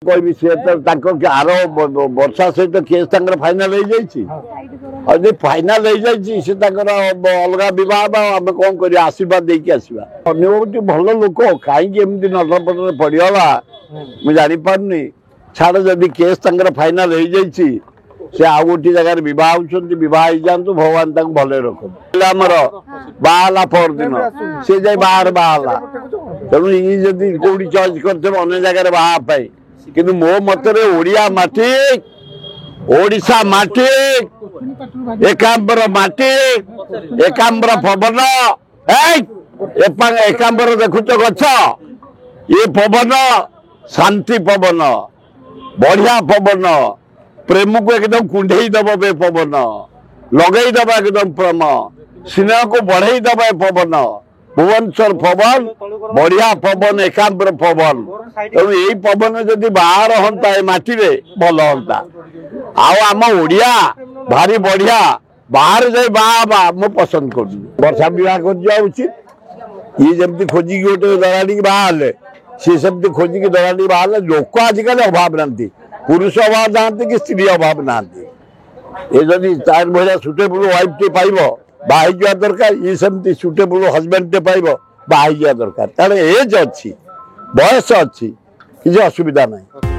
कहबी सी तो आर वर्षा सहित केस फाइनाल हो फाइनाल सी अलग बह आम कौन कर आशीर्वाद देकी आसवा अनुभूति भल लोक कहीं नजर पड़गला मुझे जापारे छाड़ जदि केस फाइनाल हो से आउ गोटे जगह बह हो जातु भगवान भले रखते आमर बाहला परदिन सी जाए बाहर बाहला तेणु ये कौटी चॉइस करते अन्य जगह बाहा किंतु मो मतरे ओडिया माटी ओडिशा माटी एकांबर माटी एकांबर पवन एकांबर देखुच गछ ये पवन शांति पवन बढ़िया पवन प्रेम को एकदम कुंडे दब बे पवन लगे दबा एकदम प्रेम स्नेह को बढ़े दबा पवन भुवनेश्वर पवन बढ़िया पवन एकांबर पवन तेणु यही पवन जदि बाहर हंता मटी भल हंता आम ओडिया भारी बढ़िया बाहर जाए बाहा मु पसंद कर वर्षा विवाह कर उचित ये जमी खोजिकी गोटे दराड़ी बाहर सी सेमती खोजिकी दराड़ी बाहर लोक आजिकल अभाव ना पुरुष अभाव ना कि स्त्री अभाव ना ये जदि तार भाया सुटेबल वाइफ टे पाइब बाहर जा दरकार ये सेमती सुटेबल हजबैंड टे पाइब बाहर जा दरकार तार एज अच्छी बयस अच्छी किसी असुविधा नहीं।